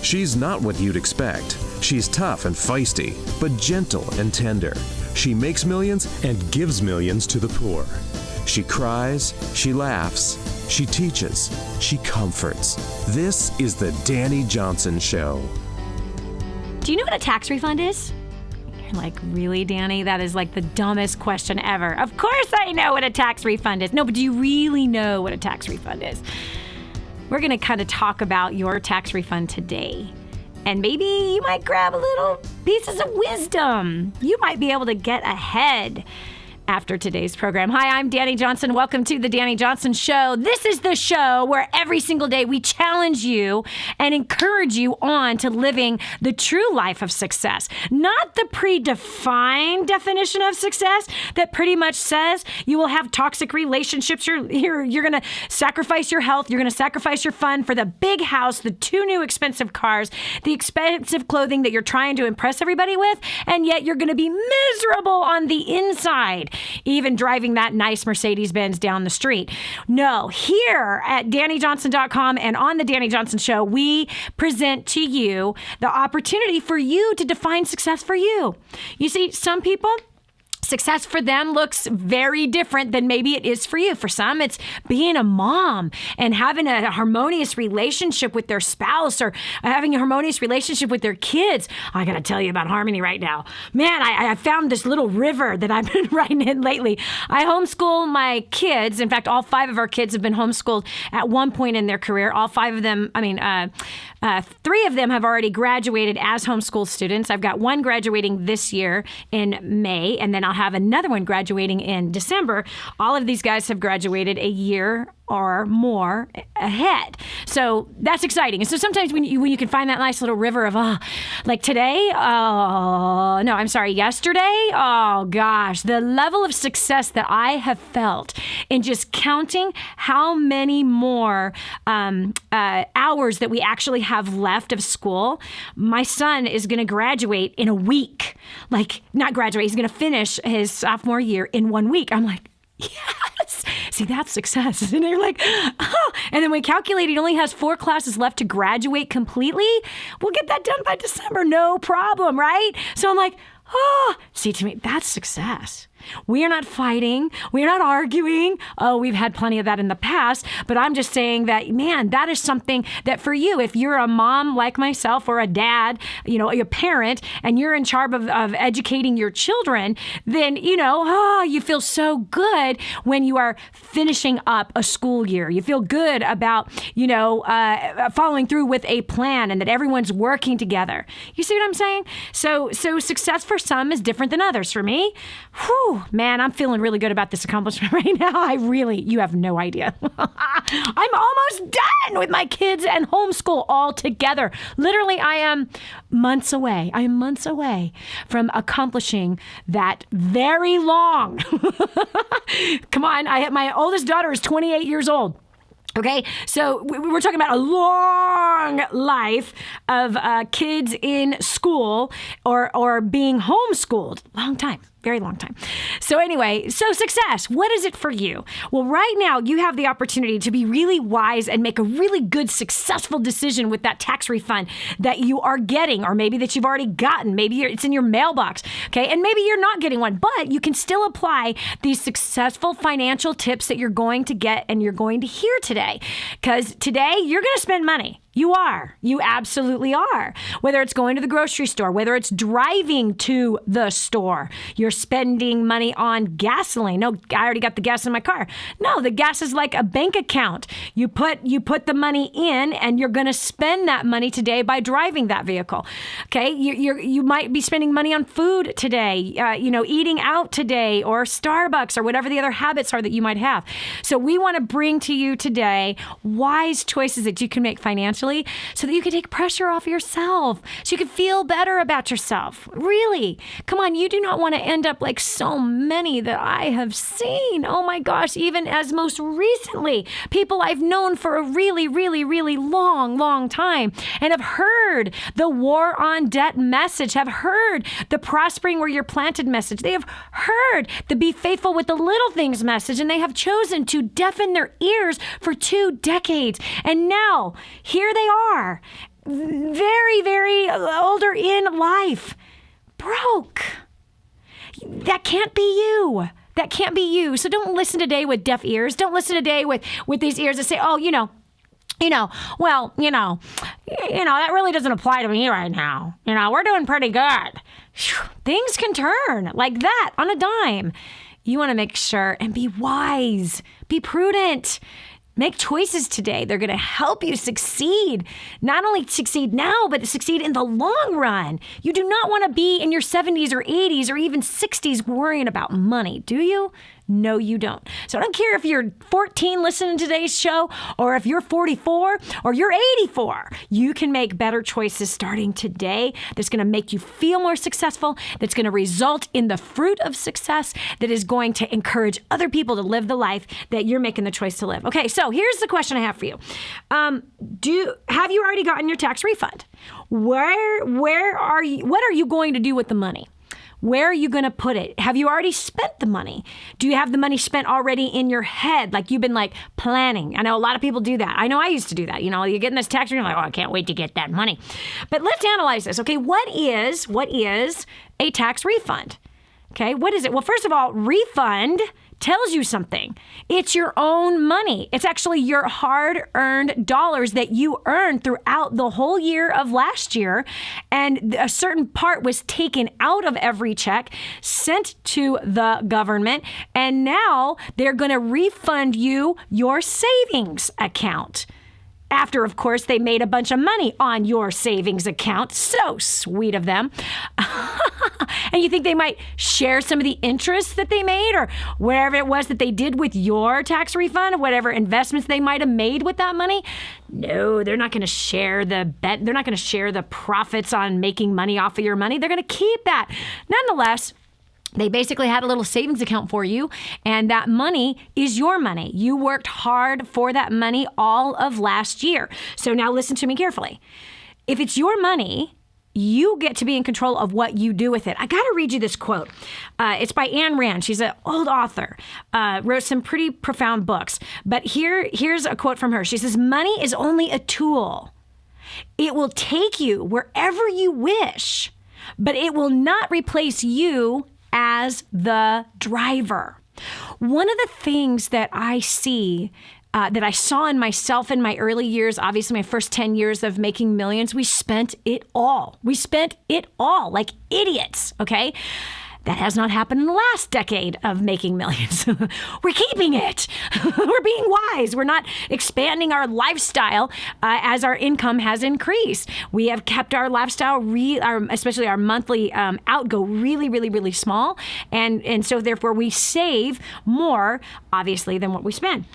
She's not what you'd expect. She's tough and feisty, but gentle and tender. She makes millions and gives millions to the poor. She cries, she laughs, she teaches, she comforts. This is the Dani Johnson Show. Do you know what a tax refund is? You're like, really, Dani? That is like the dumbest question ever. Of course I know what a tax refund is. No, but do you really know what a tax refund is? We're going to kind of talk about your tax refund today. And maybe you might grab a little pieces of wisdom. You might be able to get ahead after today's program. Hi, I'm Dani Johnson. Welcome to the Dani Johnson Show. This is the show where every single day we challenge you and encourage you on to living the true life of success. Not the predefined definition of success that pretty much says you will have toxic relationships. You're going to sacrifice your health. You're going to sacrifice your fun for the big house, the 2 new expensive cars, the expensive clothing that you're trying to impress everybody with, and yet you're going to be miserable on the inside, even driving that nice Mercedes-Benz down the street. No, here at DaniJohnson.com and on the Dani Johnson Show, we present to you the opportunity for you to define success for you. You see, some people, success for them looks very different than maybe it is for you. For some, it's being a mom and having a harmonious relationship with their spouse or having a harmonious relationship with their kids. I got to tell you about harmony right now. Man, I found this little river that I've been riding in lately. I homeschool my kids. In fact, all 5 of our kids have been homeschooled at one point in their career. All 5 of them, 3 of them have already graduated as homeschool students. I've got one graduating this year in May, and then I'll have another one graduating in December. All of these guys have graduated a year or more ahead. So that's exciting. And so sometimes when you can find that nice little river of, like today, yesterday, oh gosh, the level of success that I have felt in just counting how many more hours that we actually have left of school. My son is going to graduate in a week. Like, not graduate, he's going to finish his sophomore year in 1 week. I'm like, yes. See, that's success. And they're like, oh. And then we calculate he only has 4 classes left to graduate completely. We'll get that done by December. No problem, right? So I'm like, see, to me, that's success. We are not fighting. We are not arguing. Oh, we've had plenty of that in the past. But I'm just saying that, man, that is something that for you, if you're a mom like myself or a dad, your parent, and you're in charge of educating your children, then, you feel so good when you are finishing up a school year. You feel good about, following through with a plan and that everyone's working together. You see what I'm saying? So success for some is different than others. For me, man, I'm feeling really good about this accomplishment right now. You have no idea. I'm almost done with my kids and homeschool all together. Literally, I am months away. I am months away from accomplishing that very long. Come on, my oldest daughter is 28 years old. Okay, so we're talking about a long life of kids in school or being homeschooled. Long time. Very long time. So anyway, success, what is it for you? Well, right now you have the opportunity to be really wise and make a really good, successful decision with that tax refund that you are getting, or maybe that you've already gotten. Maybe it's in your mailbox, okay? And maybe you're not getting one, but you can still apply these successful financial tips that you're going to get and you're going to hear today. Because today you're going to spend money. You are. You absolutely are. Whether it's going to the grocery store, whether it's driving to the store, you're spending money on gasoline. No, I already got the gas in my car. No, the gas is like a bank account. You put the money in and you're going to spend that money today by driving that vehicle. Okay? You might be spending money on food today, eating out today or Starbucks or whatever the other habits are that you might have. So we want to bring to you today wise choices that you can make financially so that you can take pressure off yourself, so you can feel better about yourself. Really. Come on, you do not want to end up like so many that I have seen. Oh my gosh, even as most recently, people I've known for a really, really, really long time and have heard the war on debt message, have heard the prospering where you're planted message. They have heard the be faithful with the little things message, and they have chosen to deafen their ears for 2 decades. And now, here they are, very, very older in life, broke. That can't be you. That can't be you. So don't listen today with deaf ears. Don't listen today with these ears that say, oh, that really doesn't apply to me right now. We're doing pretty good. Things can turn like that on a dime. You want to make sure and be wise, be prudent. Make choices today. They're going to help you succeed. Not only succeed now, but succeed in the long run. You do not want to be in your 70s or 80s or even 60s worrying about money, do you? No, you don't. So I don't care if you're 14 listening to today's show or if you're 44 or you're 84. You can make better choices starting today that's going to make you feel more successful, that's going to result in the fruit of success, that is going to encourage other people to live the life that you're making the choice to live. Okay, so here's the question I have for you. Have you already gotten your tax refund? Where are you? What are you going to do with the money? Where are you going to put it? Have you already spent the money? Do you have the money spent already in your head? Like you've been planning. I know a lot of people do that. I know I used to do that. You get in this tax return, you're like, oh, I can't wait to get that money. But let's analyze this. Okay, what is a tax refund? Okay, what is it? Well, first of all, refund tells you something. It's your own money. It's actually your hard-earned dollars that you earned throughout the whole year of last year. And a certain part was taken out of every check, sent to the government, and now they're going to refund you your savings account. After, of course, they made a bunch of money on your savings account. So sweet of them. And you think they might share some of the interest that they made or whatever it was that they did with your tax refund, whatever investments they might have made with that money? No, they're not going to share they're not going to share the profits on making money off of your money. They're going to keep that. Nonetheless, they basically had a little savings account for you, and that money is your money. You worked hard for that money all of last year. So now listen to me carefully. If it's your money, you get to be in control of what you do with it. I got to read you this quote. It's by Ayn Rand. She's an old author, wrote some pretty profound books. But here's a quote from her. She says, money is only a tool. It will take you wherever you wish, but it will not replace you as the driver. One of the things that I see, that I saw in myself in my early years, obviously my first 10 years of making millions, we spent it all. We spent it all like idiots, okay? That has not happened in the last decade of making millions. We're keeping it. We're being wise. We're not expanding our lifestyle as our income has increased. We have kept our lifestyle, especially our monthly outgo, really, really, really small. And so therefore we save more, obviously, than what we spend.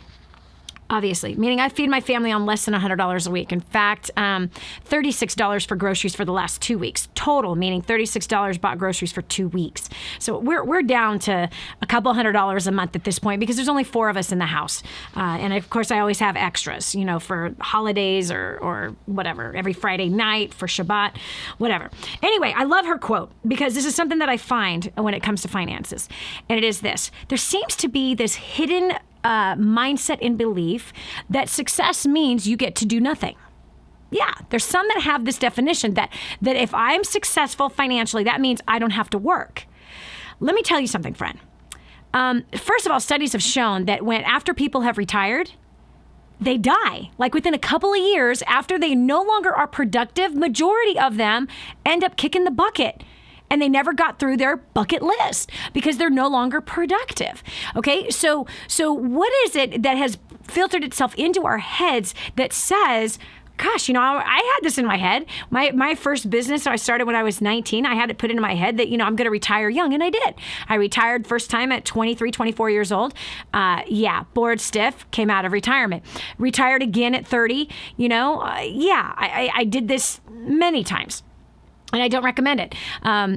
Obviously, meaning I feed my family on less than $100 a week. In fact, $36 for groceries for the last 2 weeks. Total, meaning $36 bought groceries for 2 weeks. So we're down to a couple $100 a month at this point because there's only 4 of us in the house. And of course, I always have extras, for holidays or whatever, every Friday night for Shabbat, whatever. Anyway, I love her quote because this is something that I find when it comes to finances. And it is this. There seems to be this hidden mindset and belief that success means you get to do nothing. Yeah, there's some that have this definition that if I'm successful financially, that means I don't have to work. Let me tell you something, friend. First of all, studies have shown that after people have retired, they die. Like within a couple of years, after they no longer are productive, majority of them end up kicking the bucket. And they never got through their bucket list because they're no longer productive. Okay, so what is it that has filtered itself into our heads that says, gosh, I had this in my head. My first business I started when I was 19. I had it put into my head that, I'm going to retire young, and I did. I retired first time at 23, 24 years old. Bored stiff, came out of retirement. Retired again at 30. I did this many times. And I don't recommend it.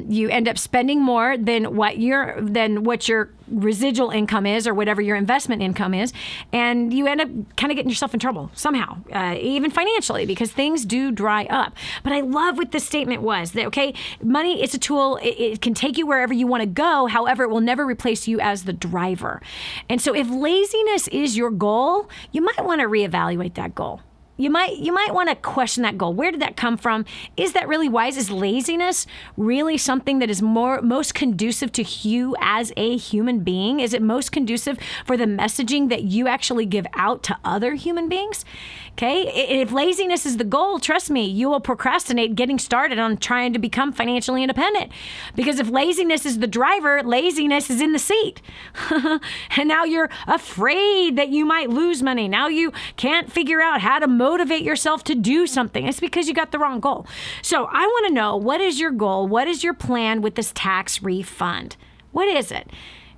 You end up spending more than what your residual income is or whatever your investment income is. And you end up kind of getting yourself in trouble somehow, even financially, because things do dry up. But I love what this statement was that, okay, money is a tool. It can take you wherever you want to go. However, it will never replace you as the driver. And so if laziness is your goal, you might want to reevaluate that goal. you might want to question that goal. Where did that come from? Is that really wise? Is laziness really something that is most conducive to you as a human being? Is it most conducive for the messaging that you actually give out to other human beings? Okay, if laziness is the goal, trust me, you will procrastinate getting started on trying to become financially independent. Because if laziness is the driver, laziness is in the seat. And now you're afraid that you might lose money. Now you can't figure out how to motivate yourself to do something. It's because you got the wrong goal. So I want to know, what is your goal? What is your plan with this tax refund? What is it?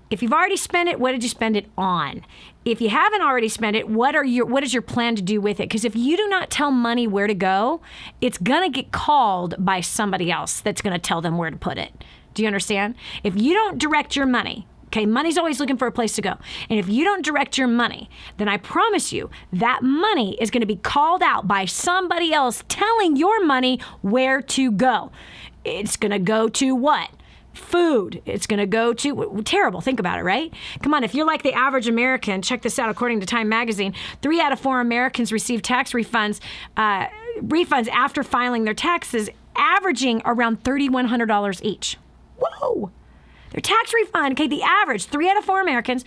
If you've already spent it, what did you spend it on? If you haven't already spent it, what is your plan to do with it? Because if you do not tell money where to go, it's going to get called by somebody else that's going to tell them where to put it. Do you understand? If you don't direct your money, okay, money's always looking for a place to go. And if you don't direct your money, then I promise you that money is going to be called out by somebody else telling your money where to go. It's going to go to what? Food. It's going to go to, terrible. Think about it, right? Come on. If you're like the average American, check this out. According to Time Magazine, 3 out of 4 Americans receive tax refunds after filing their taxes, averaging around $3,100 each. Whoa. Their tax refund, okay, the average, 3 out of 4 Americans,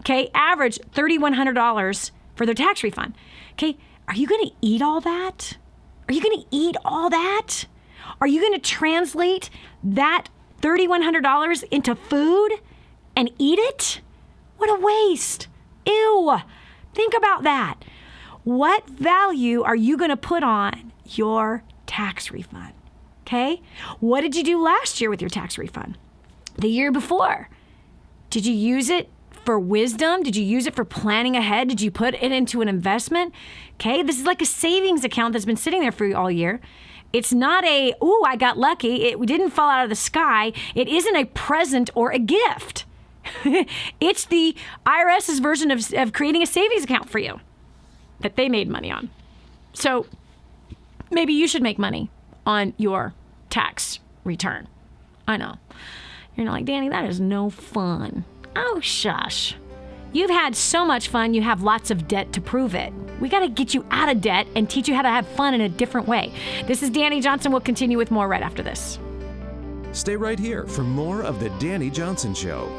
okay, average $3,100 for their tax refund. Okay, are you going to eat all that? Are you going to eat all that? Are you going to translate that $3,100 into food and eat it? What a waste. Ew. Think about that. What value are you going to put on your tax refund? Okay? What did you do last year with your tax refund? The year before? Did you use it for wisdom? Did you use it for planning ahead? Did you put it into an investment? Okay? This is like a savings account that's been sitting there for you all year. It's not I got lucky. It didn't fall out of the sky. It isn't a present or a gift. It's the IRS's version of creating a savings account for you that they made money on. So maybe you should make money on your tax return. I know. You're not like, Dani, that is no fun. Oh, shush. You've had so much fun, you have lots of debt to prove it. We got to get you out of debt and teach you how to have fun in a different way. This is Dani Johnson. We'll continue with more right after this. Stay right here for more of The Dani Johnson Show.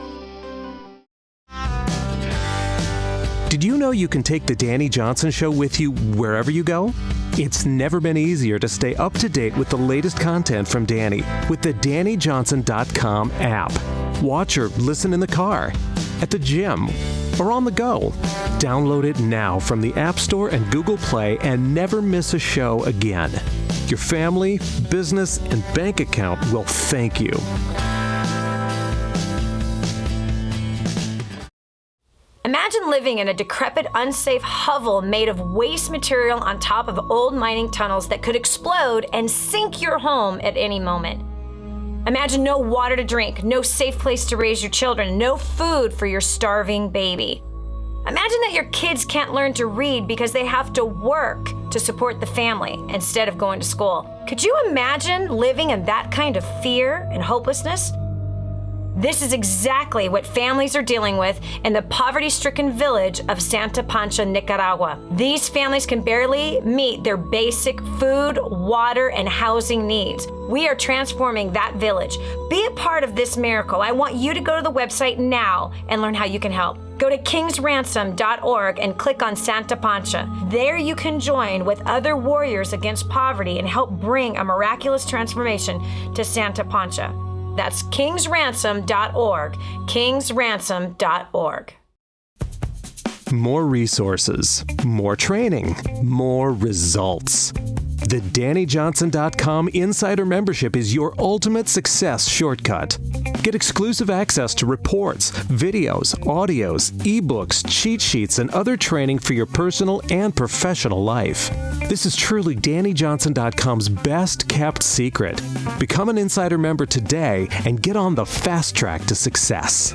Did you know you can take The Dani Johnson Show with you wherever you go? It's never been easier to stay up to date with the latest content from Dani with the DaniJohnson.com app. Watch or listen in the car, at the gym, or on the go. Download it now from the App Store and Google Play and never miss a show again. Your family, business, and bank account will thank you. Imagine living in a decrepit, unsafe hovel made of waste material on top of old mining tunnels that could explode and sink your home at any moment. Imagine no water to drink, no safe place to raise your children, no food for your starving baby. Imagine that your kids can't learn to read because they have to work to support the family instead of going to school. Could you imagine living in that kind of fear and hopelessness? This is exactly what families are dealing with in the poverty-stricken village of Santa Pancha, Nicaragua. These families can barely meet their basic food, water, and housing needs. We are transforming that village. Be a part of this miracle. I want you to go to the website now and learn how you can help. Go to kingsransom.org and click on Santa Pancha. There you can join with other warriors against poverty and help bring a miraculous transformation to Santa Pancha. That's kingsransom.org, kingsransom.org. More resources, more training, more results. The DaniJohnson.com Insider Membership is your ultimate success shortcut. Get exclusive access to reports, videos, audios, ebooks, cheat sheets, and other training for your personal and professional life. This is truly DaniJohnson.com's best kept secret. Become an Insider member today and get on the fast track to success.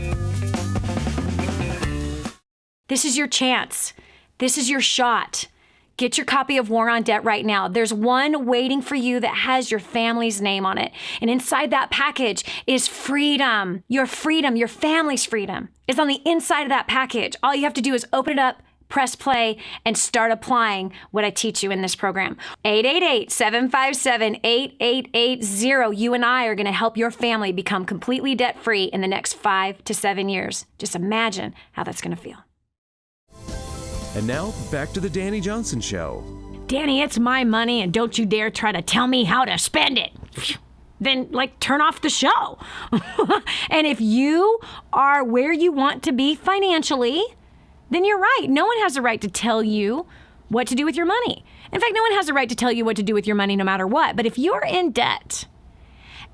This is your chance. This is your shot. Get your copy of War on Debt right now. There's one waiting for you that has your family's name on it. And inside that package is freedom. Your family's freedom is on the inside of that package. All you have to do is open it up, press play, and start applying what I teach you in this program. 888-757-8880. You and I are going to help your family become completely debt-free in the next 5 to 7 years. Just imagine how that's going to feel. And now, back to the Dani Johnson Show. Dani, it's my money, and don't you dare try to tell me how to spend it. Then, turn off the show. And if you are where you want to be financially, then you're right. No one has a right to tell you what to do with your money. In fact, no one has a right to tell you what to do with your money no matter what. But if you're in debt,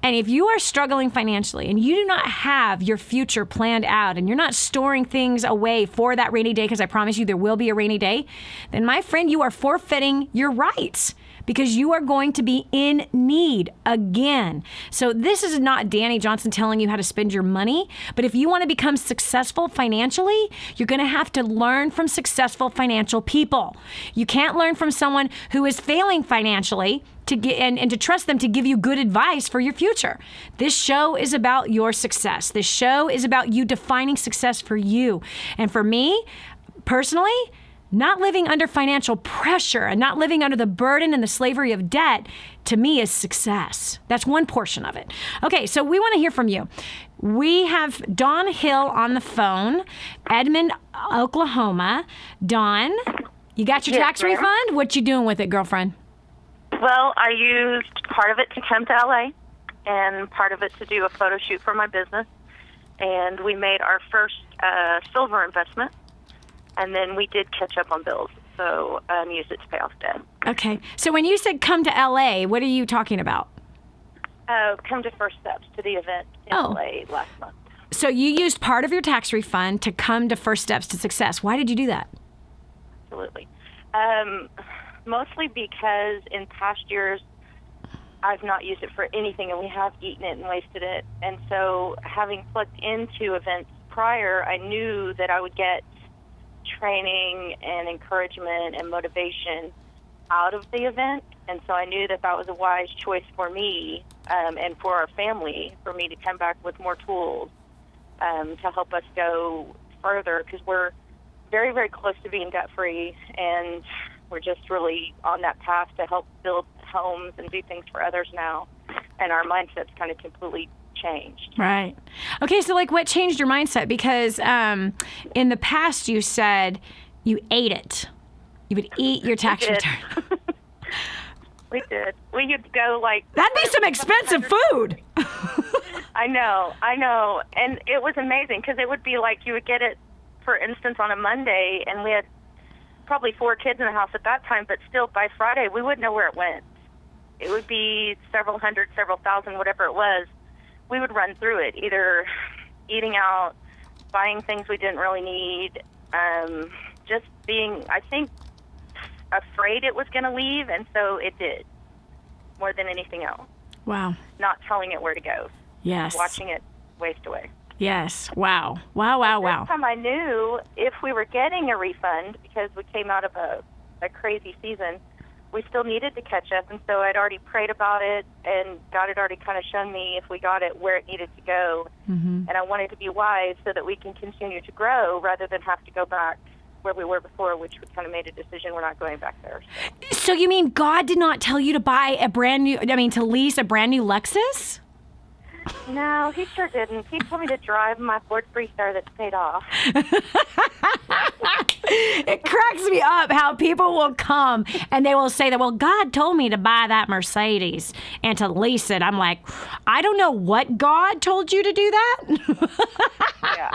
and if you are struggling financially and you do not have your future planned out and you're not storing things away for that rainy day, because I promise you there will be a rainy day, then my friend, you are forfeiting your rights, because you are going to be in need again. So this is not Dani Johnson telling you how to spend your money, but if you want to become successful financially, you're going to have to learn from successful financial people. You can't learn from someone who is failing financially to get and to trust them to give you good advice for your future. This show is about your success. This show is about you defining success for you. And for me, personally, not living under financial pressure and not living under the burden and the slavery of debt, to me, is success. That's one portion of it. Okay, so we want to hear from you. We have Dawn Hill on the phone, Edmond, Oklahoma. Dawn, you got your tax refund? What you doing with it, girlfriend? Well, I used part of it to come to LA and part of it to do a photo shoot for my business. And we made our first silver investment. And then we did catch up on bills, so used it to pay off debt. Okay. So when you said come to LA, what are you talking about? Come to First Steps to the event in LA last month. So you used part of your tax refund to come to First Steps to Success. Why did you do that? Absolutely. Mostly because in past years, I've not used it for anything, and we have eaten it and wasted it. And so having plugged into events prior, I knew that I would get training and encouragement and motivation out of the event, and so I knew that that was a wise choice for me and for our family, for me to come back with more tools to help us go further, because we're very, very close to being debt-free, and we're just really on that path to help build homes and do things for others now, and our mindset's kind of completely changed. Right. Okay, so what changed your mindset? Because in the past you said you ate it. You would eat your tax return. We did. We could go that'd be some expensive food. I know. And it was amazing, because it would be you would get it, for instance, on a Monday, and we had probably 4 kids in the house at that time, but still by Friday we wouldn't know where it went. It would be several hundred, several thousand, whatever it was. We would run through it, either eating out, buying things we didn't really need, just being, I think, afraid it was going to leave, and so it did, more than anything else. Wow. Not telling it where to go. Yes. Watching it waste away. Yes. Wow. Wow. This time I knew if we were getting a refund, because we came out of a crazy season, we still needed to catch up, and so I'd already prayed about it, and God had already kind of shown me, if we got it, where it needed to go. Mm-hmm. And I wanted to be wise so that we can continue to grow rather than have to go back where we were before, which we kind of made a decision we're not going back there. So you mean God did not tell you to buy to lease a brand new Lexus? No, he sure didn't. He told me to drive my Ford Freestar that's paid off. It cracks me up how people will come and they will say that, well, God told me to buy that Mercedes and to lease it. I'm like, I don't know what God told you to do that. Yeah.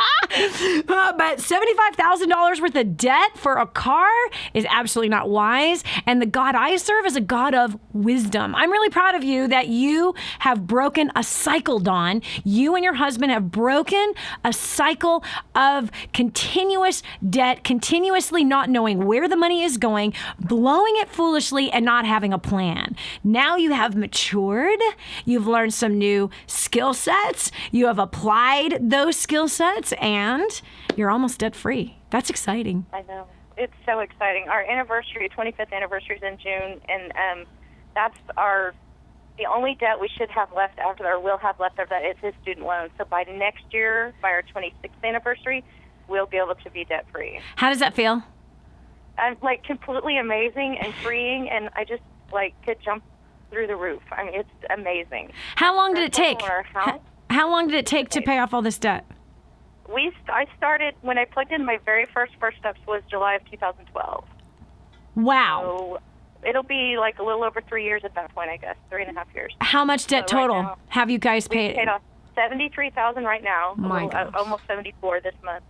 But $75,000 worth of debt for a car is absolutely not wise. And the God I serve is a God of wisdom. I'm really proud of you that you have broken a cycle, Dawn. You and your husband have broken a cycle of continuous debt, continuously not knowing where the money is going, blowing it foolishly, and not having a plan. Now you have matured. You've learned some new skill sets. You have applied those skill sets, and you're almost debt free. That's exciting. I know. It's so exciting. Our anniversary, 25th anniversary, is in June, and that's the only debt we should have left after that, or will have left after that, is his student loan. So by next year, by our 26th anniversary, we'll be able to be debt-free. How does that feel? like completely amazing and freeing, and I just like could jump through the roof. I mean, it's amazing. How long did it take? How long did it take to pay off all this debt? I started when I plugged in my very first steps was July of 2012. Wow. So it'll be like a little over 3 years at that point, I guess, 3.5 years. How much debt total right now, have you guys paid? We paid off $73,000 right now. My gosh. Almost $74,000 this month.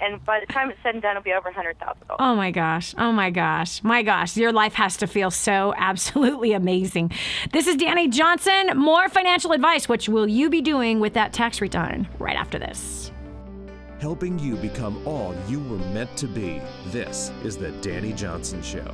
And by the time it's said and done, it'll be over $100,000. Oh my gosh. Oh my gosh. My gosh. Your life has to feel so absolutely amazing. This is Dani Johnson. More financial advice. What will you be doing with that tax return right after this? Helping you become all you were meant to be. This is the Dani Johnson Show.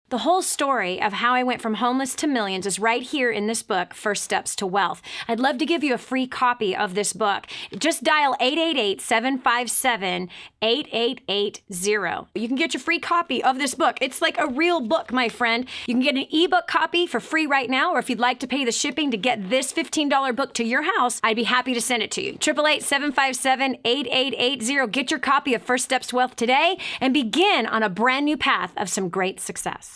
The whole story of how I went from homeless to millions is right here in this book, First Steps to Wealth. I'd love to give you a free copy of this book. Just dial 888-757-8880. You can get your free copy of this book. It's like a real book, my friend. You can get an ebook copy for free right now, or if you'd like to pay the shipping to get this $15 book to your house, I'd be happy to send it to you. 888-757-8880. Get your copy of First Steps to Wealth today and begin on a brand new path of some great success.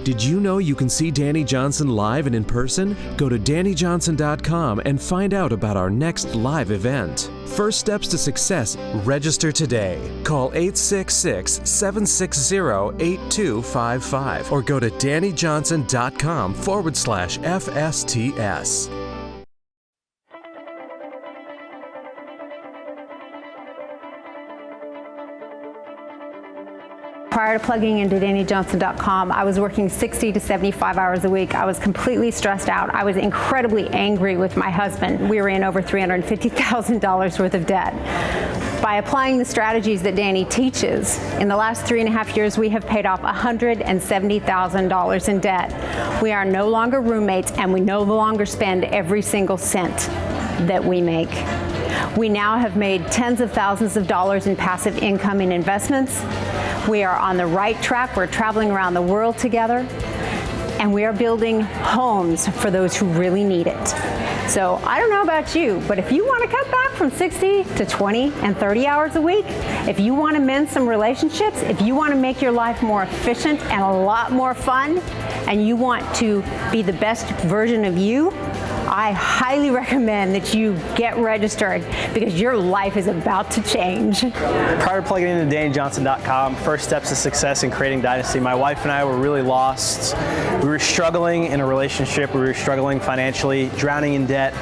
Did you know you can see Dani Johnson live and in person? Go to DaniJohnson.com and find out about our next live event. First Steps to Success. Register today. Call 866-760-8255 or go to DaniJohnson.com/FSTS. Prior to plugging into DaniJohnson.com, I was working 60 to 75 hours a week. I was completely stressed out. I was incredibly angry with my husband. We were in over $350,000 worth of debt. By applying the strategies that Dani teaches, in the last 3.5 years, we have paid off $170,000 in debt. We are no longer roommates, and we no longer spend every single cent that we make. We now have made tens of thousands of dollars in passive income in investments. We are on the right track. We're traveling around the world together, and we are building homes for those who really need it. So I don't know about you, but if you want to cut back from 60 to 20 and 30 hours a week, if you want to mend some relationships, if you want to make your life more efficient and a lot more fun, and you want to be the best version of you, I highly recommend that you get registered because your life is about to change. Prior to plugging into DaniJohnson.com, First Steps to Success in Creating Dynasty, my wife and I were really lost. We were struggling in a relationship. We were struggling financially, drowning in debt.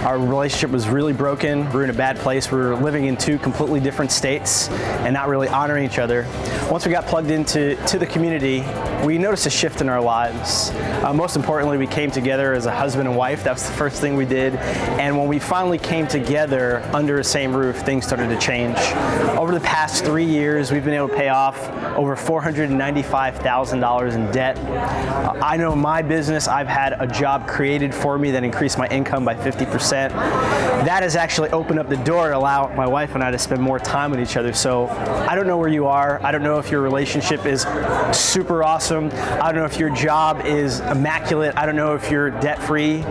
Our relationship was really broken. We were in a bad place. We were living in two completely different states and not really honoring each other. Once we got plugged into the community, we noticed a shift in our lives. Most importantly, we came together as a husband and wife. That was the first thing we did. And when we finally came together under the same roof, things started to change. Over the past 3 years, we've been able to pay off over $495,000 in debt. I know in my business, I've had a job created for me that increased my income by 50%. That has actually opened up the door to allow my wife and I to spend more time with each other. So I don't know where you are. I don't know if your relationship is super awesome. I don't know if your job is immaculate. I don't know if you're debt-free.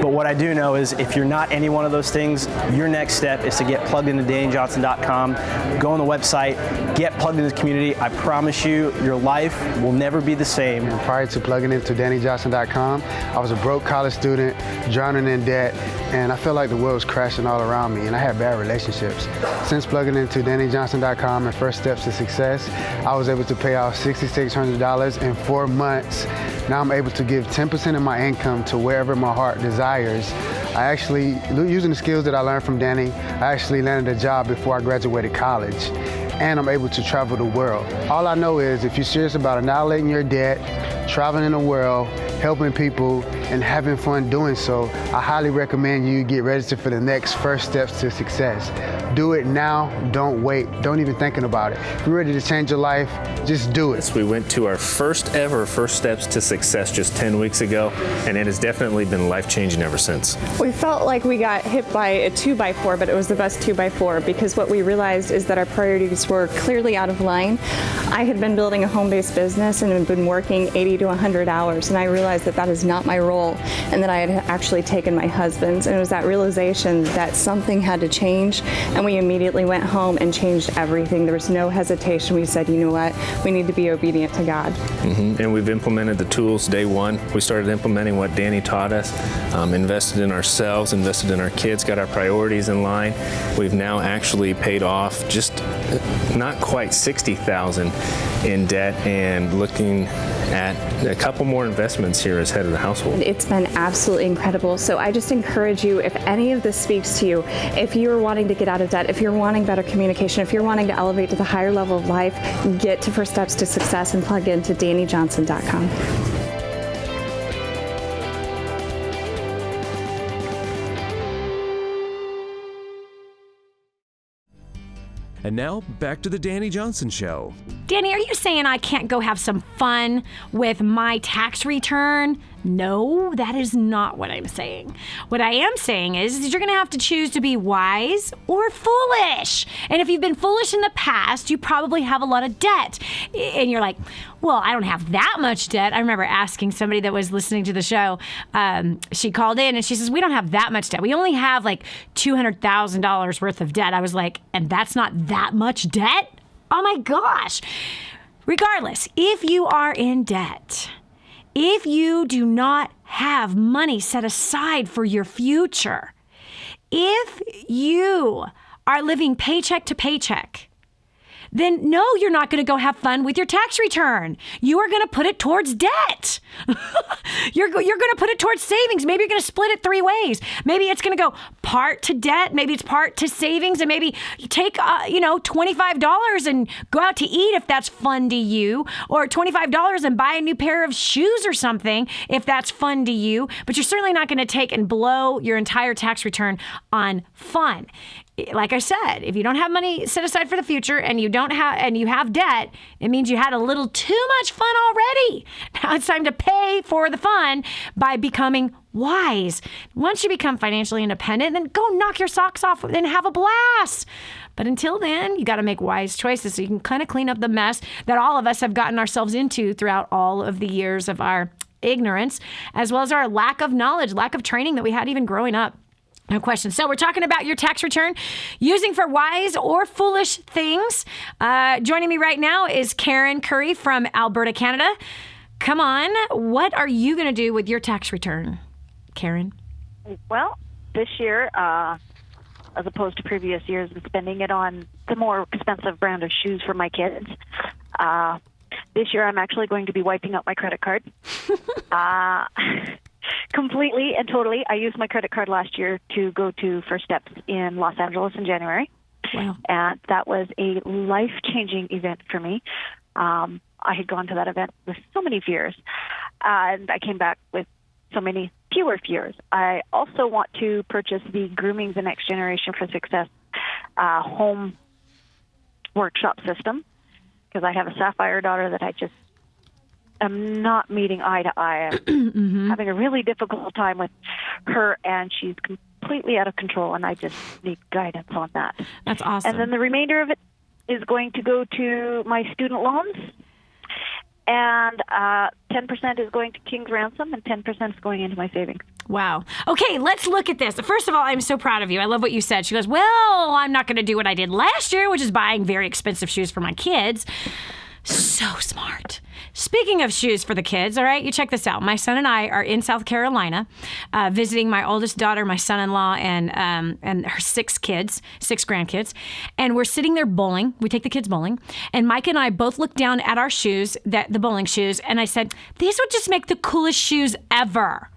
But what I do know is if you're not any one of those things, your next step is to get plugged into DaniJohnson.com, go on the website, get plugged into the community. I promise you, your life will never be the same. Prior to plugging into DaniJohnson.com, I was a broke college student, drowning in debt, and I felt like the world was crashing all around me, and I had bad relationships. Since plugging into DaniJohnson.com and First Steps to Success, I was able to pay off $6,600 in 4 months. Now I'm able to give 10% of my income to wherever my heart desires. I actually, using the skills that I learned from Dani, I actually landed a job before I graduated college, and I'm able to travel the world. All I know is if you're serious about annihilating your debt, traveling in the world, helping people, and having fun doing so, I highly recommend you get registered for the next First Steps to Success. Do it now, don't wait, don't even thinking about it. If you're ready to change your life, just do it. We went to our first ever First Steps to Success just 10 weeks ago, and it has definitely been life-changing ever since. We felt like we got hit by a 2x4, but it was the best 2x4 because what we realized is that our priorities were clearly out of line. I had been building a home-based business and had been working 80 to 100 hours, and I realized that that is not my role, and that I had actually taken my husband's, and it was that realization that something had to change, and And we immediately went home and changed everything. There was no hesitation. We said, you know what, we need to be obedient to God. And we've implemented the tools day one. We started implementing what Dani taught us, invested in ourselves, invested in our kids, got our priorities in line. We've now actually paid off just not quite $60,000 in debt and looking at a couple more investments here as head of the household. It's been absolutely incredible. So I just encourage you, if any of this speaks to you, if you're wanting to get out of debt, if you're wanting better communication, if you're wanting to elevate to the higher level of life, get to First Steps to Success and plug into DaniJohnson.com. And now, back to the Dani Johnson Show. Dani, are you saying I can't go have some fun with my tax return? No, that is not what I'm saying. What I am saying is you're going to have to choose to be wise or foolish. And if you've been foolish in the past, you probably have a lot of debt. And you're like, well, I don't have that much debt. I remember asking somebody that was listening to the show, she called in and she says, we don't have that much debt. We only have like $200,000 worth of debt. I was like, and that's not that much debt? Oh my gosh. Regardless, if you are in debt, if you do not have money set aside for your future, if you are living paycheck to paycheck, then no, you're not going to go have fun with your tax return. You are going to put it towards debt. You're going to put it towards savings. Maybe you're going to split it 3 ways. Maybe it's going to go part to debt. Maybe it's part to savings. And maybe you take, $25 and go out to eat if that's fun to you. Or $25 and buy a new pair of shoes or something if that's fun to you. But you're certainly not going to take and blow your entire tax return on fun. Like I said, if you don't have money set aside for the future and you have debt, it means you had a little too much fun already. Now it's time to pay for the fun by becoming wise. Once you become financially independent, then go knock your socks off and have a blast. But until then, you got to make wise choices so you can kind of clean up the mess that all of us have gotten ourselves into throughout all of the years of our ignorance, as well as our lack of knowledge, lack of training that we had even growing up. No question. So we're talking about your tax return using for wise or foolish things. Joining me right now is Karen Curry from Alberta, Canada. Come on. What are you going to do with your tax return, Karen? Well, this year, as opposed to previous years, I'm spending it on the more expensive brand of shoes for my kids. This year, I'm actually going to be wiping out my credit card. Completely and totally. I used my credit card last year to go to First Steps in Los Angeles in January. Wow. And that was a life-changing event for me. I had gone to that event with so many fears, and I came back with so many fewer fears. I also want to purchase the Grooming the Next Generation for Success home workshop system, because I have a Sapphire daughter that I just am not meeting eye to eye. I'm having a really difficult time with her, and she's completely out of control, and I just need guidance on that. That's awesome. And then the remainder of it is going to go to my student loans, and 10% is going to King's Ransom, and 10% is going into my savings. Wow. Okay, let's look at this. First of all, I'm so proud of you. I love what you said. She goes, well, I'm not going to do what I did last year, which is buying very expensive shoes for my kids. So smart. Speaking of shoes for the kids, all right, you check this out. My son and I are in South Carolina visiting my oldest daughter, my son-in-law, and her 6 grandkids. And we're sitting there bowling. We take the kids bowling. And Mike and I both looked down at our shoes, the bowling shoes, and I said, these would just make the coolest shoes ever.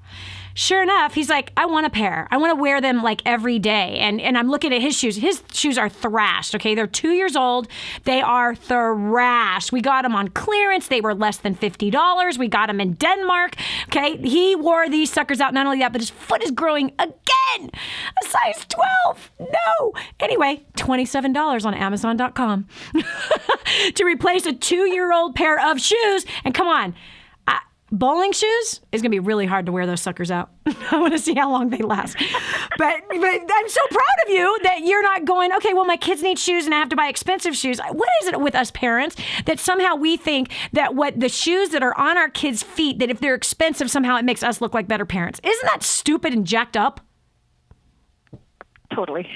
Sure enough, he's like, I want a pair. I want to wear them like every day. And I'm looking at his shoes. His shoes are thrashed, okay? They're 2 years old. They are thrashed. We got them on clearance. They were less than $50. We got them in Denmark, okay? He wore these suckers out. Not only that, but his foot is growing again. A size 12. No. Anyway, $27 on Amazon.com to replace a 2-year-old pair of shoes. And come on. Bowling shoes is going to be really hard to wear those suckers out. I want to see how long they last. But I'm so proud of you that you're not going, okay, well, my kids need shoes and I have to buy expensive shoes. What is it with us parents that somehow we think that what the shoes that are on our kids' feet, that if they're expensive, somehow it makes us look like better parents? Isn't that stupid and jacked up? Totally.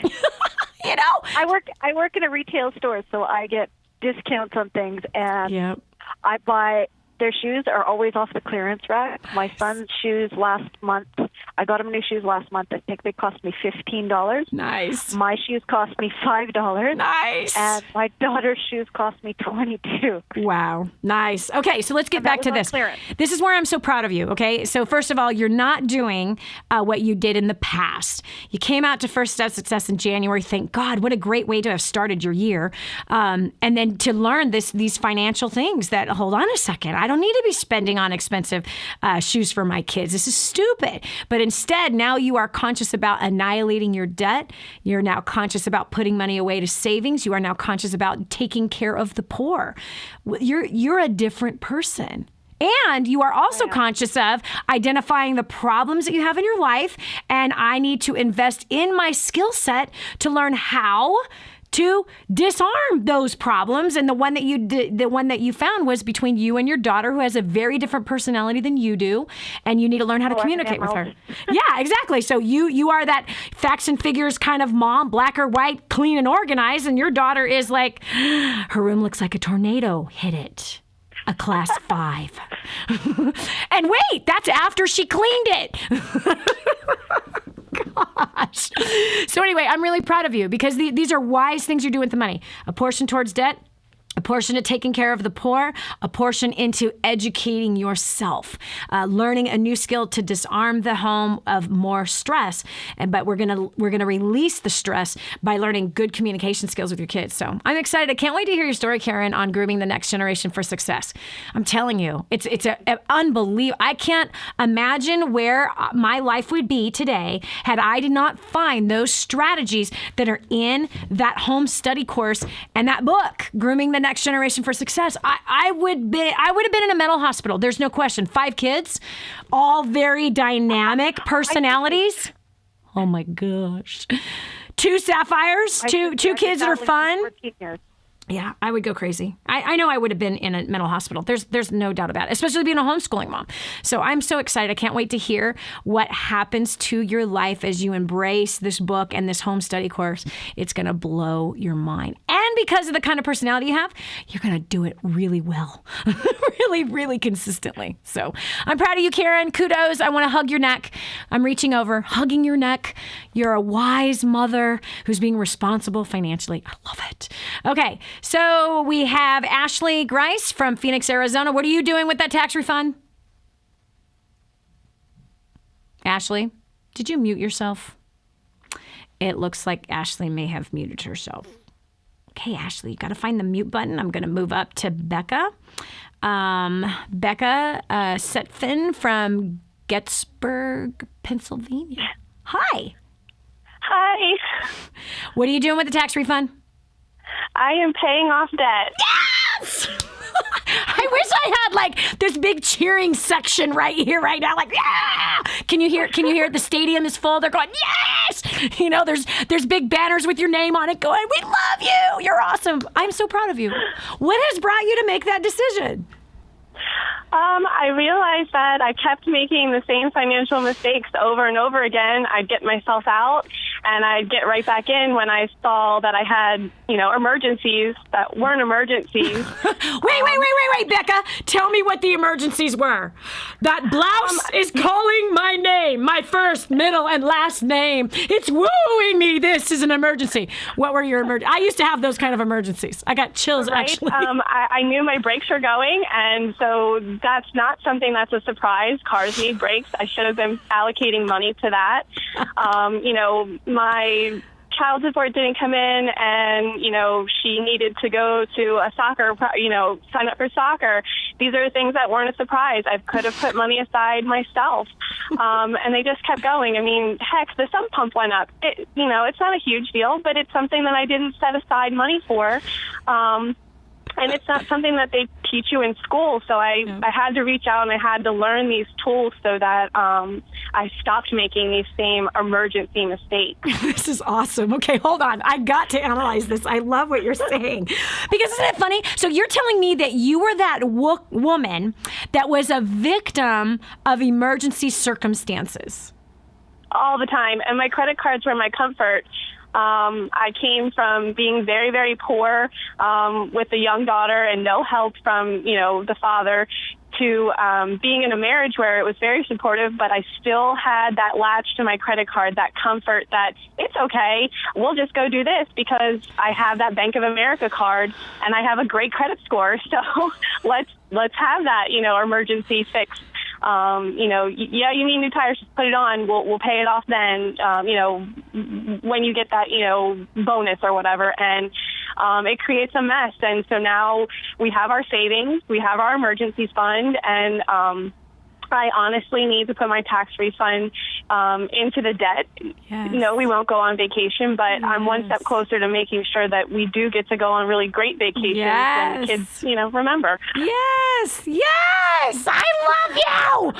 you know? I work in a retail store, so I get discounts on things, and Yep. I buy. Their shoes are always off the clearance rack. My son's shoes last month, I got him new shoes last month. I think they cost me $15. Nice. My shoes cost me $5. Nice. And my daughter's shoes cost me $22. Wow. Nice. Okay, so let's get back to this. Clearance. This is where I'm so proud of you, okay? So first of all, you're not doing what you did in the past. You came out to First Step Success in January. Thank God. What a great way to have started your year. And then to learn these financial things that, hold on a second, I don't need to be spending on expensive shoes for my kids. This is stupid. But instead, now you are conscious about annihilating your debt. You're now conscious about putting money away to savings. You are now conscious about taking care of the poor. You're a different person. And you are also conscious of identifying the problems that you have in your life. And I need to invest in my skill set to learn how to disarm those problems. And the one that you found was between you and your daughter, who has a very different personality than you do, and you need to learn how to communicate with her. Yeah, exactly. So you are that facts and figures kind of mom, black or white, clean and organized, and your daughter is like, her room looks like a tornado hit it. A class 5. And wait, that's after she cleaned it. Gosh. So anyway, I'm really proud of you because these are wise things you do with the money. A portion towards debt, a portion to taking care of the poor, a portion into educating yourself, learning a new skill to disarm the home of more stress. But we're gonna release the stress by learning good communication skills with your kids. So I'm excited. I can't wait to hear your story, Karen, on grooming the next generation for success. I'm telling you, it's unbelievable. I can't imagine where my life would be today had I did not find those strategies that are in that home study course and that book, Grooming the Next Generation for Success. I would have been in a mental hospital. There's no question. 5 kids, all very dynamic personalities. Oh my gosh. 2 sapphires, two kids that are fun. Yeah, I would go crazy. I know I would have been in a mental hospital. There's no doubt about it, especially being a homeschooling mom. So I'm so excited. I can't wait to hear what happens to your life as you embrace this book and this home study course. It's going to blow your mind. And because of the kind of personality you have, you're going to do it really well, really, really consistently. So I'm proud of you, Karen. Kudos. I want to hug your neck. I'm reaching over, hugging your neck. You're a wise mother who's being responsible financially. I love it. Okay. So we have Ashley Grice from Phoenix, Arizona. What are you doing with that tax refund? Ashley, did you mute yourself? It looks like Ashley may have muted herself. Okay, Ashley, you got to find the mute button. I'm going to move up to Becca. Becca Setfin from Gettysburg, Pennsylvania. Hi. Hi. What are you doing with the tax refund? I am paying off debt. Yes! I wish I had like this big cheering section right here, right now. Like, yeah! Can you hear it? The stadium is full. They're going, yes! You know, there's big banners with your name on it going, we love you. You're awesome. I'm so proud of you. What has brought you to make that decision? I realized that I kept making the same financial mistakes over and over again. I'd get myself out and I'd get right back in when I saw that I had, emergencies that weren't emergencies. Wait, Becca. Tell me what the emergencies were. That blouse is calling my name, my first, middle, and last name. It's wooing me. This is an emergency. What were your emergencies? I used to have those kind of emergencies. I got chills, right? actually. I knew my brakes were going, and so that's not something that's a surprise. Cars need brakes. I should have been allocating money to that. My child support didn't come in, and, she needed to go to a soccer, sign up for soccer. These are things that weren't a surprise. I could have put money aside myself, and they just kept going. I mean, heck, the sump pump went up. It's not a huge deal, but it's something that I didn't set aside money for. And it's not something that they teach you in school. So I had to reach out and I had to learn these tools so that I stopped making these same emergency mistakes. This is awesome. Okay, hold on. I got to analyze this. I love what you're saying. Because isn't it funny? So you're telling me that you were that woman that was a victim of emergency circumstances. All the time. And my credit cards were my comfort. I came from being very, very poor with a young daughter and no help from, the father, to being in a marriage where it was very supportive, but I still had that latch to my credit card, that comfort that it's okay, we'll just go do this because I have that Bank of America card and I have a great credit score. So let's have that, emergency fix. You need new tires, just put it on. We'll pay it off then, when you get that, bonus or whatever. And it creates a mess. And so now we have our savings, we have our emergency fund, and I honestly need to put my tax refund into the debt. Yes. No, we won't go on vacation, but I'm one step closer to making sure that we do get to go on really great vacations when the kids, remember. Yes, I love you.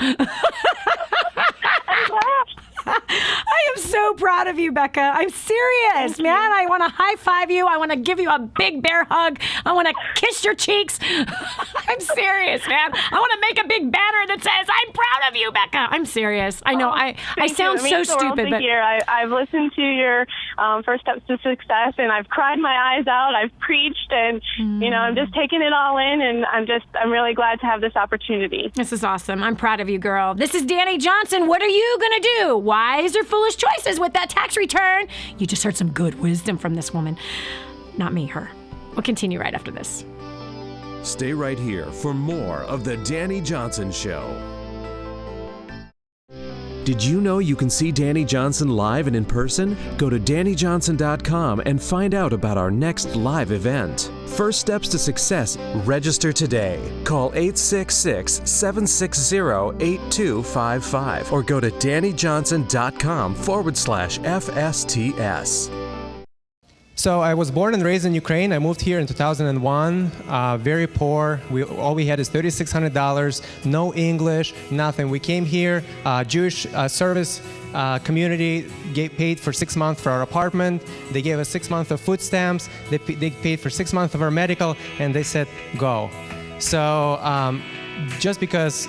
I'm glad. I am so proud of you, Becca. I'm serious, man. I want to high five you. I want to give you a big bear hug. I want to kiss your cheeks. I'm serious, man. I want to make a big banner that says, I'm proud of you, Becca. I'm serious. I know I sound so stupid, but I've listened to your First Steps to Success, and I've cried my eyes out. I've preached, and I'm just taking it all in, and I'm really glad to have this opportunity. This is awesome. I'm proud of you, girl. This is Dani Johnson. What are you going to do? Wise or foolish choices with that tax return? You just heard some good wisdom from this woman. Not me, her. We'll continue right after this. Stay right here for more of The Dani Johnson Show. Did you know you can see Dani Johnson live and in person? Go to DaniJohnson.com and find out about our next live event. First Steps to Success. Register today. Call 866-760-8255 or go to DaniJohnson.com/FSTS. So I was born and raised in Ukraine. I moved here in 2001, very poor. All we had is $3,600, no English, nothing. We came here, Jewish service community paid for 6 months for our apartment. They gave us 6 months of food stamps. They paid for 6 months of our medical, and they said, go. So just because,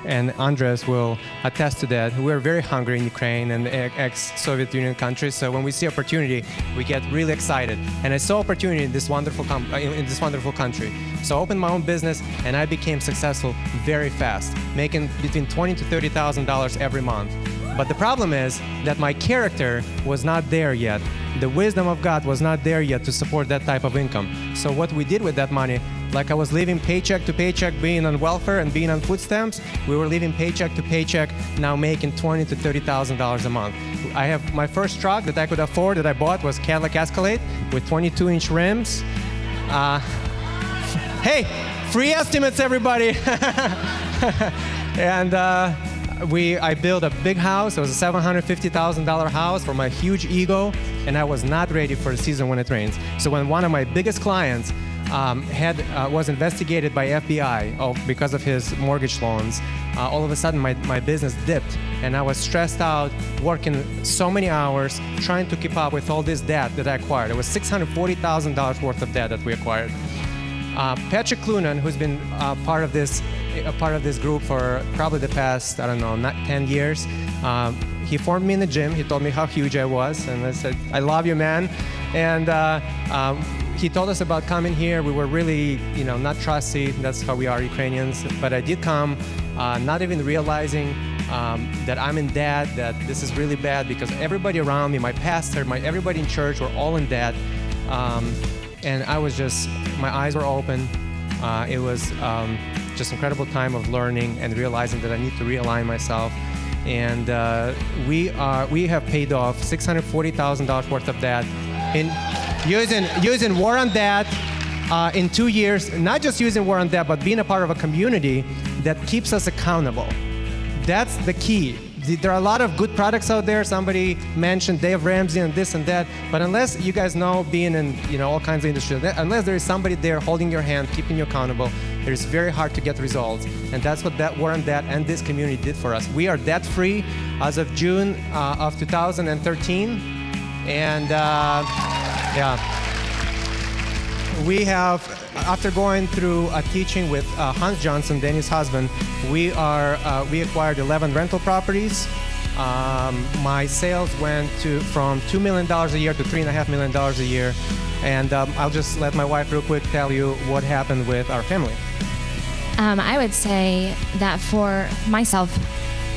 and Andres will attest to that, we're very hungry in Ukraine and ex-Soviet Union countries. So when we see opportunity, we get really excited. And I saw opportunity in this wonderful country. So I opened my own business, and I became successful very fast, making between $20,000 to $30,000 every month. But the problem is that my character was not there yet. The wisdom of God was not there yet to support that type of income. So what we did with that money, like I was living paycheck to paycheck, being on welfare and being on food stamps, we were living paycheck to paycheck, now making $20,000 to $30,000 a month. I have my first truck that I could afford that I bought was Cadillac Escalade with 22-inch rims. Hey, free estimates, everybody. And I built a big house. It was a $750,000 house for my huge ego, and I was not ready for the season when it rains. So when one of my biggest clients was investigated by FBI because of his mortgage loans, all of a sudden my business dipped, and I was stressed out, working so many hours, trying to keep up with all this debt that I acquired. It was $640,000 worth of debt that we acquired. Patrick Clunan, who's been part of this group for probably the past, 10 years, he formed me in the gym. He told me how huge I was, and I said, I love you, man. And he told us about coming here. We were really, not trusty. That's how we are, Ukrainians. But I did come, not even realizing that I'm in debt, that this is really bad, because everybody around me, my pastor, everybody in church were all in debt. And I was my eyes were open. It was just incredible time of learning and realizing that I need to realign myself. And we have paid off $640,000 worth of debt in using War on Debt in 2 years. Not just using War on Debt, but being a part of a community that keeps us accountable. That's the key. There are a lot of good products out there. Somebody mentioned Dave Ramsey and this and that, but unless you guys know, being in all kinds of industries, unless there is somebody there holding your hand, keeping you accountable, it is very hard to get results. And that's what that War on Debt and this community did for us. We are debt-free as of June of 2013, and we have, after going through a teaching with Hans Johnson, Dani's husband, we acquired 11 rental properties. my sales went from $2 million a year to $3.5 million a year. And I'll just let my wife real quick tell you what happened with our family. I would say that for myself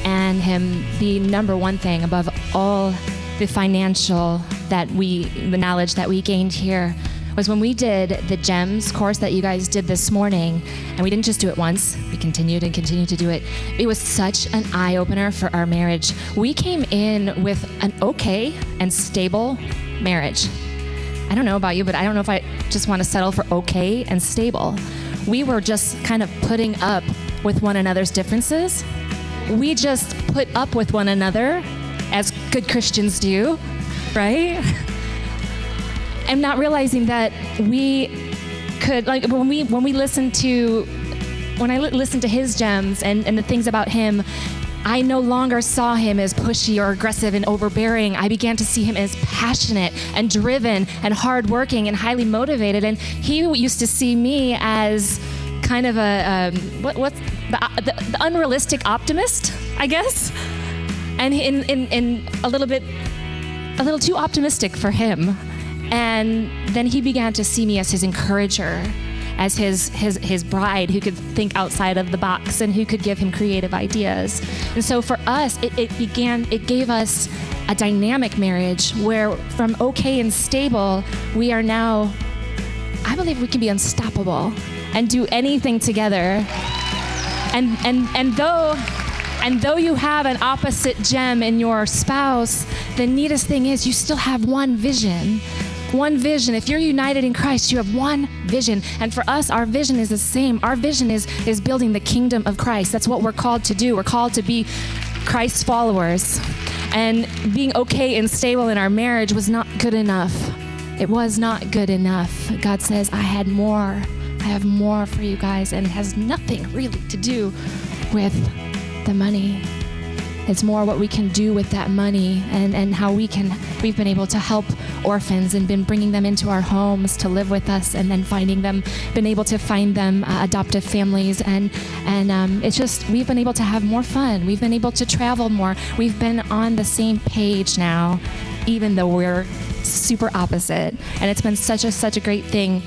and him, the number one thing above all the financial the knowledge that we gained here was when we did the GEMS course that you guys did this morning, and we didn't just do it once, we continued and continued to do it. It was such an eye-opener for our marriage. We came in with an okay and stable marriage. I don't know about you, but I don't know if I just want to settle for okay and stable. We were just kind of putting up with one another's differences. We just put up with one another as good Christians do, right? I'm not realizing that we could, like, when I listened to his gems and the things about him, I no longer saw him as pushy or aggressive and overbearing. I began to see him as passionate and driven and hardworking and highly motivated. And he used to see me as kind of what's the unrealistic optimist, I guess, and in a little too optimistic for him. And then he began to see me as his encourager, as his bride who could think outside of the box and who could give him creative ideas. And so for us, it gave us a dynamic marriage where from okay and stable, we are now, I believe we can be unstoppable and do anything together. And though you have an opposite gem in your spouse, the neatest thing is you still have one vision. One vision. If you're united in Christ, you have one vision. And for us, our vision is the same. Our vision is building the kingdom of Christ. That's what we're called to do. We're called to be Christ's followers. And being okay and stable in our marriage was not good enough. It was not good enough. God says, I have more for you guys, and it has nothing really to do with the money. It's more what we can do with that money and how we've been able to help orphans and been bringing them into our homes to live with us, and then been able to find them adoptive families. And it's just, we've been able to have more fun. We've been able to travel more. We've been on the same page now, even though we're super opposite. And it's been such a great thing.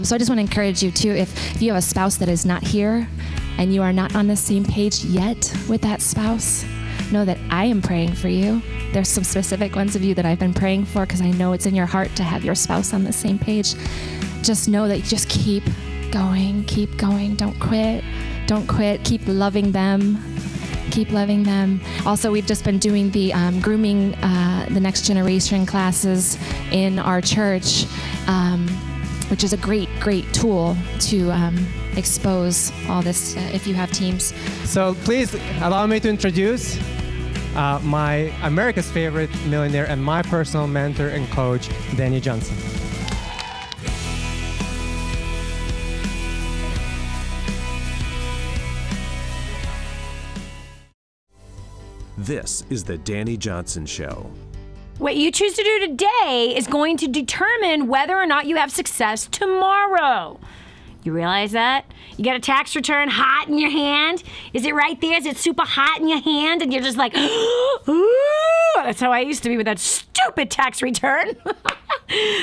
So I just want to encourage you too, if you have a spouse that is not here and you are not on the same page yet with that spouse, know that I am praying for you. There's some specific ones of you that I've been praying for because I know it's in your heart to have your spouse on the same page. Just know that you just keep going. Don't quit. Keep loving them. Also, we've just been doing the grooming the next generation classes in our church, which is a great tool to expose all this if you have teams. So please allow me to introduce my America's favorite millionaire and my personal mentor and coach, Dani Johnson. This is the Dani Johnson Show. What you choose to do today is going to determine whether or not you have success tomorrow. You realize that? You get a tax return hot in your hand. Is it right there? Is it super hot in your hand? And you're just like, ooh. That's how I used to be with that stupid tax return.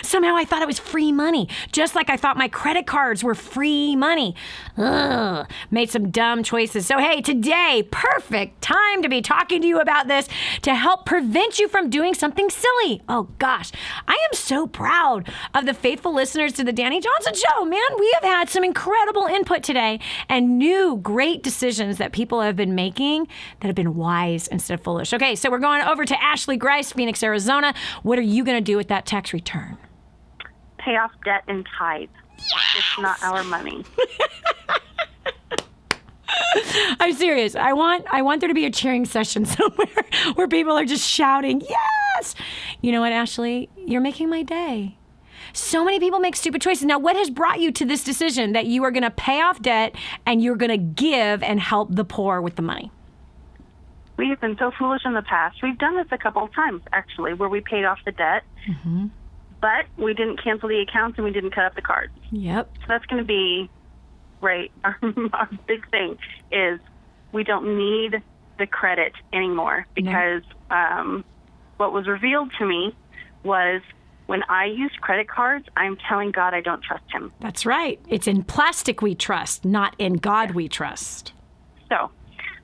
Somehow I thought it was free money, just like I thought my credit cards were free money. Ugh, made some dumb choices. So hey, today, perfect time to be talking to you about this to help prevent you from doing something silly. Oh gosh, I am so proud of the faithful listeners to the Dani Johnson Show. Man, we have had some incredible input today and new great decisions that people have been making that have been wise instead of foolish. Okay, so we're going over to Ashley Grice, Phoenix, Arizona. What are you going to do with that tax return? Pay off debt and tithe. Yes! It's not our money. I'm serious. I want there to be a cheering session somewhere where people are just shouting, yes! You know what, Ashley? You're making my day. So many people make stupid choices. Now, what has brought you to this decision that you are going to pay off debt and you're going to give and help the poor with the money? We have been so foolish in the past. We've done this a couple of times, actually, where we paid off the debt, but we didn't cancel the accounts and we didn't cut up the cards. Yep. So that's going to be, right, our big thing is we don't need the credit anymore because what was revealed to me was when I use credit cards, I'm telling God I don't trust him. That's right. It's in plastic we trust, not in God we trust. So,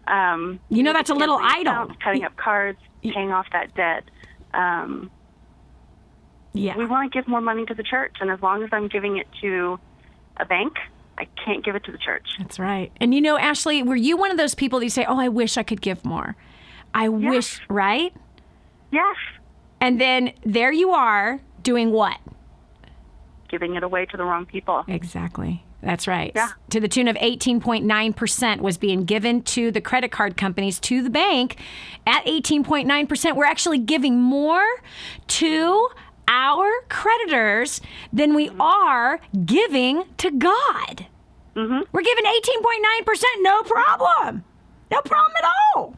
that's a little idol. Cutting up cards, paying off that debt. We want to give more money to the church, and as long as I'm giving it to a bank, I can't give it to the church. That's right. And Ashley, were you one of those people that you say, oh, I wish I could give more? I wish, right? Yes. And then there you are doing what? Giving it away to the wrong people. Exactly. That's right. Yeah. To the tune of 18.9% was being given to the credit card companies, to the bank. At 18.9%, we're actually giving more to our creditors than we are giving to God. Mm-hmm. We're giving 18.9%, no problem. No problem at all.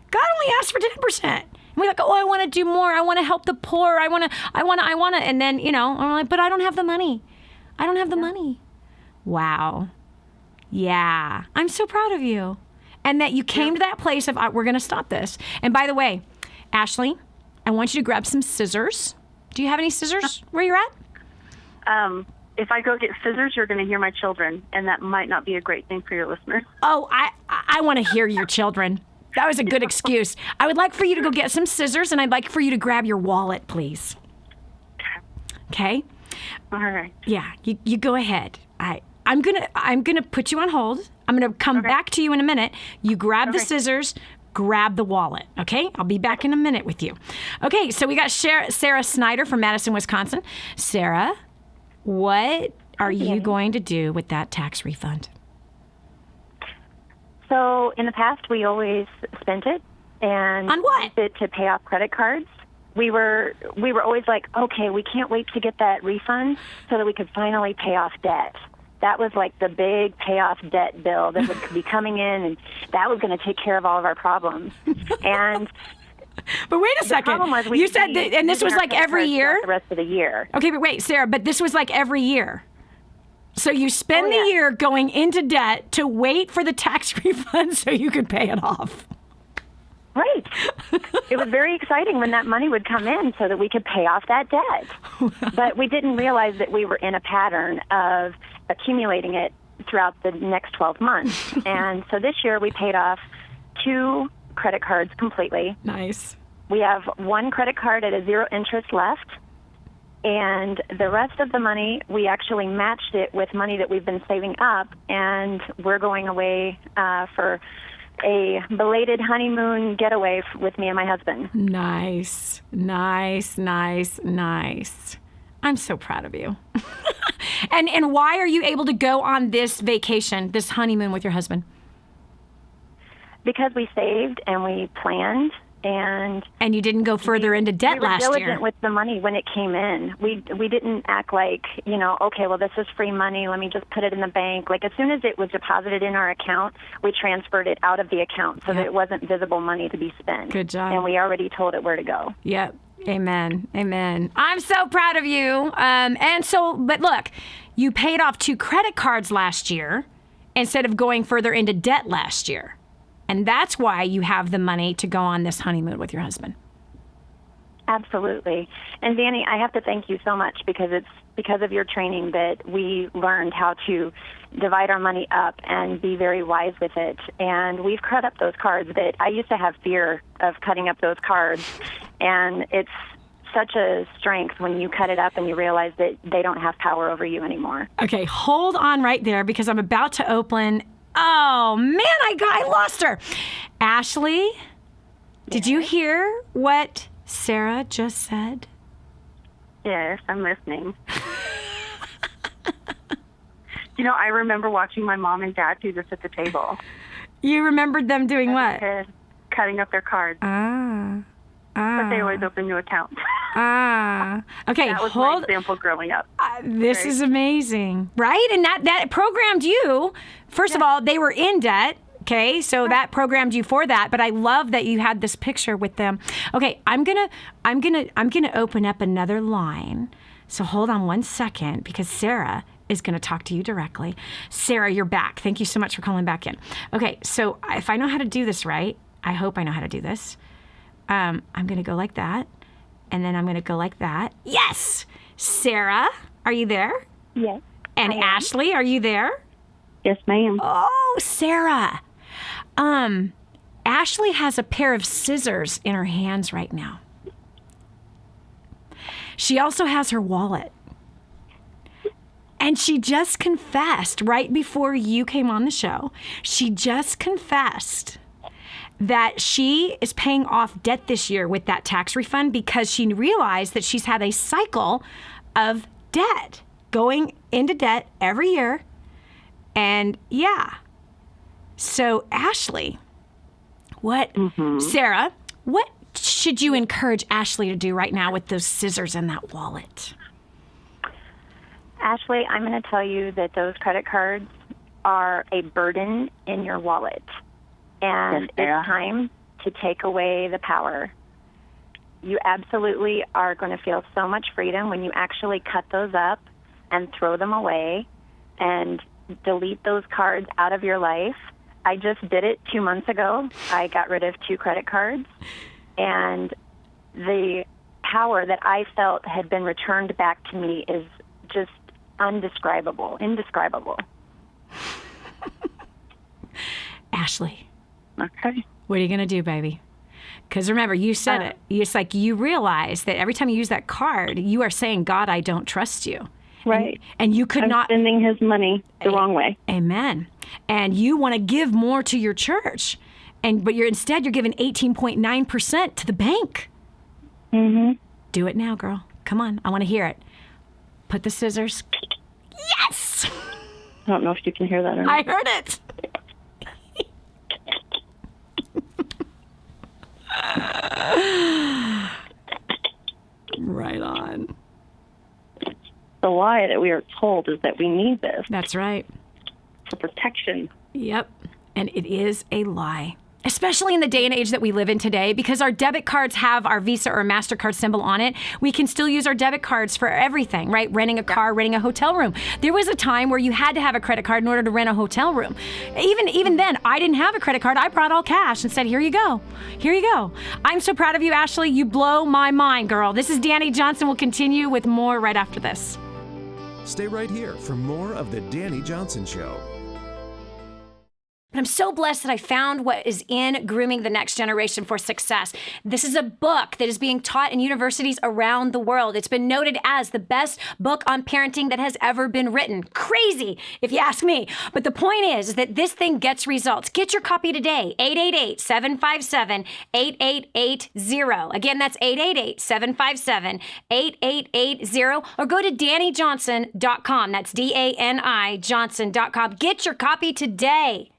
God only asked for 10%. And we're like, oh, I want to do more. I want to help the poor. I want to. And then, I'm like, but I don't have the money. I don't have the money. Wow. Yeah. I'm so proud of you. And that you came to that place of, we're going to stop this. And by the way, Ashley, I want you to grab some scissors. Do you have any scissors where you're at? If I go get scissors, you're going to hear my children, and that might not be a great thing for your listeners. Oh, I want to hear your children. That was a good excuse. I would like for you to go get some scissors, and I'd like for you to grab your wallet, please. Okay? All right. Yeah, you go ahead. I'm gonna put you on hold. I'm gonna come back to you in a minute. You grab the scissors, grab the wallet. Okay? I'll be back in a minute with you. Okay, so we got Sarah Snyder from Madison, Wisconsin. Sarah, what are you going to do with that tax refund? So in the past, we always spent it and on what? Used it to pay off credit cards. We were always like, okay, we can't wait to get that refund so that we could finally pay off debt. That was like the big payoff debt bill that would be coming in, and that was going to take care of all of our problems. And but wait a second, you said that, and this was like every year. The rest of the year. Okay, but wait, Sarah, but this was like every year. So you spend the year going into debt to wait for the tax refund so you could pay it off. Right. It was very exciting when that money would come in so that we could pay off that debt. But we didn't realize that we were in a pattern of accumulating it throughout the next 12 months. And so this year we paid off 2 credit cards completely. Nice. We have 1 credit card at a 0 interest left. And the rest of the money, we actually matched it with money that we've been saving up, and we're going away for a belated honeymoon getaway with me and my husband. Nice, nice, nice, nice. I'm so proud of you. And why are you able to go on this vacation, this honeymoon with your husband? Because we saved and we planned. And you didn't go further into debt last year. We were diligent with the money when it came in. We didn't act like, okay, well, this is free money. Let me just put it in the bank. Like, as soon as it was deposited in our account, we transferred it out of the account so that it wasn't visible money to be spent. Good job. And we already told it where to go. Yep. Amen. Amen. I'm so proud of you. But look, you paid off 2 credit cards last year instead of going further into debt last year. And that's why you have the money to go on this honeymoon with your husband. Absolutely. And Dani, I have to thank you so much because it's because of your training that we learned how to divide our money up and be very wise with it. And we've cut up those cards that I used to have fear of cutting up those cards. And it's such a strength when you cut it up and you realize that they don't have power over you anymore. Okay, hold on right there because I'm about to open. Oh, man, I lost her. Ashley, did you hear what Sarah just said? Yes, I'm listening. I remember watching my mom and dad do this at the table. You remembered them doing what? Cutting up their cards. But they always open new accounts. Okay, that was my example growing up. This is amazing, right? And that programmed you. First of all, they were in debt. Okay, so that programmed you for that. But I love that you had this picture with them. Okay, I'm gonna open up another line. So hold on one second because Sarah is going to talk to you directly. Sarah, you're back. Thank you so much for calling back in. Okay, so if I know how to do this right, I hope I know how to do this. I'm going to go like that. And then I'm going to go like that. Yes! Sarah, are you there? Yes. And Ashley, are you there? Yes, ma'am. Oh, Sarah. Ashley has a pair of scissors in her hands right now. She also has her wallet. And she just confessed right before you came on the show, she just confessed that she is paying off debt this year with that tax refund because she realized that she's had a cycle of debt, going into debt every year. And yeah. So Ashley, Sarah, what should you encourage Ashley to do right now with those scissors and that wallet? Ashley, I'm going to tell you that those credit cards are a burden in your wallet. And it's time to take away the power. You absolutely are going to feel so much freedom when you actually cut those up and throw them away and delete those cards out of your life. I just did it 2 months ago. I got rid of 2 credit cards, and the power that I felt had been returned back to me is just indescribable. Ashley. Okay. What are you going to do, baby? Because remember, you said it. It's like you realize that every time you use that card, you are saying, God, I don't trust you. Right. And you could not. spending his money the wrong way. Amen. And you want to give more to your church. But you're giving 18.9% to the bank. Mm-hmm. Do it now, girl. Come on. I want to hear it. Put the scissors. Yes! I don't know if you can hear that or not. I heard it. Right on. The lie that we are told is that we need this. That's right. For protection. Yep. And it is a lie. Especially in the day and age that we live in today, because our debit cards have our Visa or MasterCard symbol on it. We can still use our debit cards for everything, right? Renting a car, renting a hotel room. There was a time where you had to have a credit card in order to rent a hotel room. Even then, I didn't have a credit card. I brought all cash and said, here you go. Here you go. I'm so proud of you, Ashley. You blow my mind, girl. This is Dani Johnson. We'll continue with more right after this. Stay right here for more of The Dani Johnson Show. I'm so blessed that I found what is in Grooming the Next Generation for Success. This is a book that is being taught in universities around the world. It's been noted as the best book on parenting that has ever been written. Crazy, if you ask me. But the point is that this thing gets results. Get your copy today, 888-757-8880. Again, that's 888-757-8880. Or go to DaniJohnson.com. That's DANI Johnson.com. Get your copy today.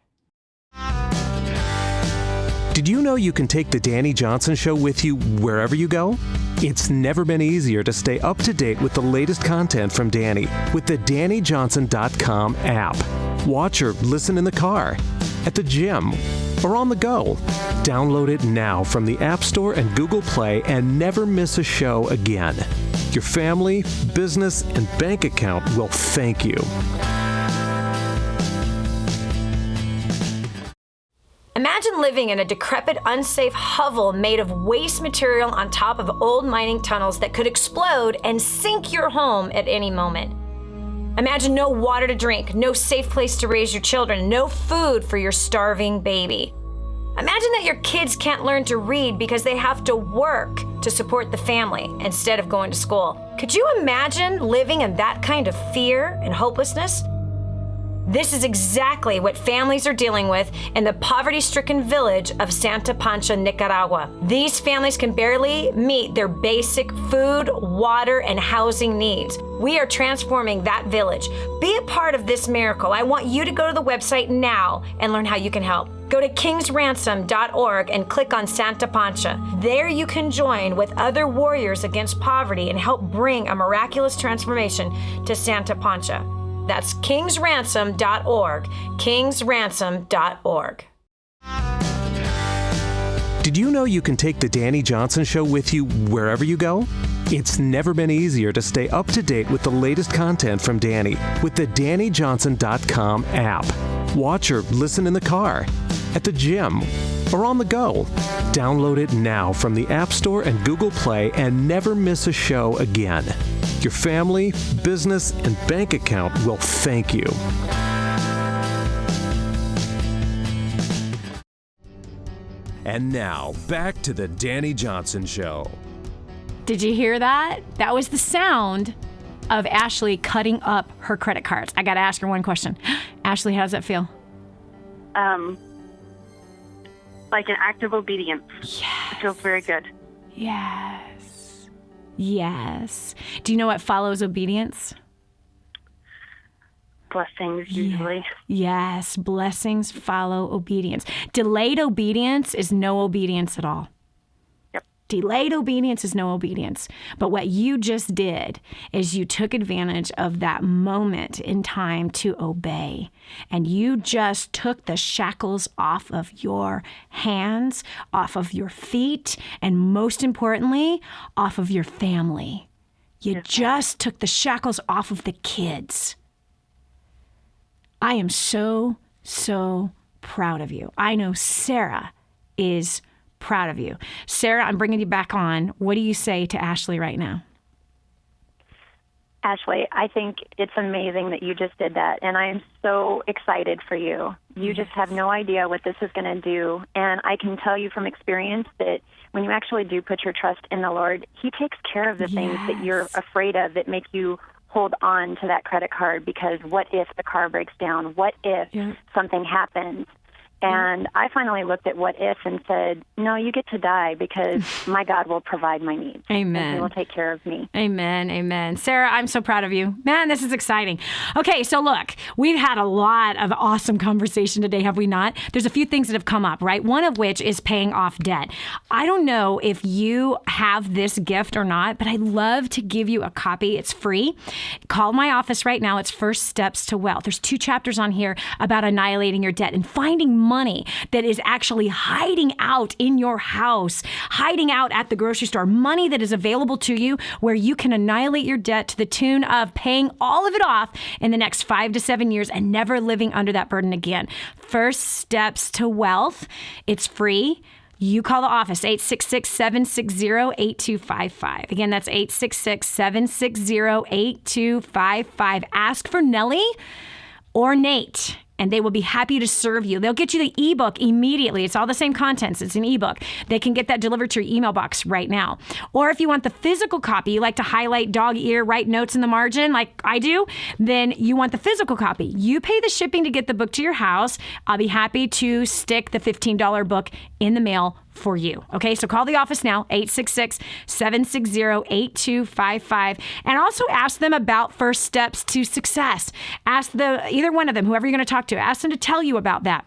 Did you know you can take The Dani Johnson Show with you wherever you go? It's never been easier to stay up to date with the latest content from Dani with the DaniJohnson.com app. Watch or listen in the car, at the gym, or on the go. Download it now from the App Store and Google Play and never miss a show again. Your family, business, and bank account will thank you. Imagine living in a decrepit, unsafe hovel made of waste material on top of old mining tunnels that could explode and sink your home at any moment. Imagine no water to drink, no safe place to raise your children, no food for your starving baby. Imagine that your kids can't learn to read because they have to work to support the family instead of going to school. Could you imagine living in that kind of fear and hopelessness? This is exactly what families are dealing with in the poverty-stricken village of Santa Pancha, Nicaragua. These families can barely meet their basic food, water, and housing needs. We are transforming that village. Be a part of this miracle. I want you to go to the website now and learn how you can help. Go to kingsransom.org and click on Santa Pancha. There you can join with other warriors against poverty and help bring a miraculous transformation to Santa Pancha. That's kingsransom.org, kingsransom.org. Did you know you can take The Dani Johnson Show with you wherever you go? It's never been easier to stay up to date with the latest content from Dani with the DaniJohnson.com app. Watch or listen in the car, at the gym, or on the go. Download it now from the App Store and Google Play and never miss a show again. Your family, business, and bank account will thank you. And now, back to the Dani Johnson Show. Did you hear that? That was the sound of Ashley cutting up her credit cards. I got to ask her one question. Ashley, how does that feel? Like an act of obedience. Yes. It feels very good. Yes. Yes. Do you know what follows obedience? Blessings, usually. Yes. Blessings follow obedience. Delayed obedience is no obedience at all. Delayed obedience is no obedience. But what you just did is you took advantage of that moment in time to obey. And you just took the shackles off of your hands, off of your feet, and most importantly, off of your family. You just took the shackles off of the kids. I am so, so proud of you. I know Sarah is proud of you. Sarah, I'm bringing you back on. What do you say to Ashley right now? Ashley, I think it's amazing that you just did that, and I am so excited for you. You just have no idea what this is going to do, and I can tell you from experience that when you actually do put your trust in the Lord, He takes care of the things that you're afraid of that make you hold on to that credit card because what if the car breaks down? What if something happens? And I finally looked at what if and said, no, you get to die because my God will provide my needs. Amen. And He will take care of me. Amen. Amen. Sarah, I'm so proud of you. Man, this is exciting. Okay, so look, we've had a lot of awesome conversation today, have we not? There's a few things that have come up, right? One of which is paying off debt. I don't know if you have this gift or not, but I'd love to give you a copy. It's free. Call my office right now. It's First Steps to Wealth. There's 2 chapters on here about annihilating your debt and finding money that is actually hiding out in your house, hiding out at the grocery store, money that is available to you where you can annihilate your debt to the tune of paying all of it off in the next 5 to 7 years and never living under that burden again. First Steps to Wealth. It's free. You call the office, 866-760-8255. Again, that's 866-760-8255. Ask for Nellie or Nate, and they will be happy to serve you. They'll get you the ebook immediately. It's all the same contents. It's an ebook. They can get that delivered to your email box right now. Or if you want the physical copy, you like to highlight dog ear, write notes in the margin like I do, then you want the physical copy. You pay the shipping to get the book to your house. I'll be happy to stick the $15 book in the mail for you. Okay, so call the office now, 866-760-8255, and also ask them about First Steps to Success. Ask either one of them, whoever you're going to talk to, ask them to tell you about that.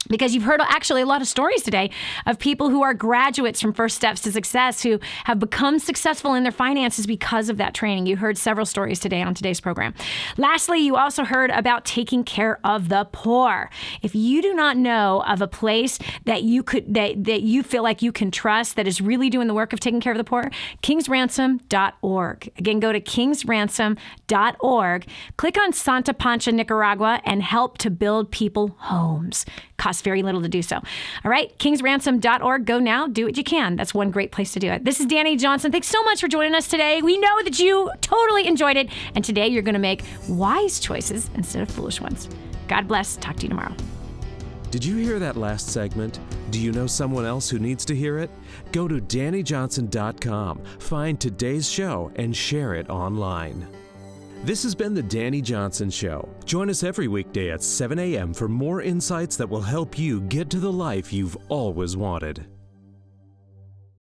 Because you've heard actually a lot of stories today of people who are graduates from First Steps to Success who have become successful in their finances because of that training. You heard several stories today on today's program. Lastly, you also heard about taking care of the poor. If you do not know of a place that you feel like you can trust that is really doing the work of taking care of the poor, kingsransom.org. Again, go to kingsransom.org. Click on Santa Pancha, Nicaragua, and help to build people homes. Costs very little to do so. All right, kingsransom.org. Go now. Do what you can. That's one great place to do it. This is Dani Johnson. Thanks so much for joining us today. We know that you totally enjoyed it. And today you're going to make wise choices instead of foolish ones. God bless. Talk to you tomorrow. Did you hear that last segment? Do you know someone else who needs to hear it? Go to DaniJohnson.com, find today's show, and share it online. This has been the Dani Johnson Show. Join us every weekday at 7 a.m. for more insights that will help you get to the life you've always wanted.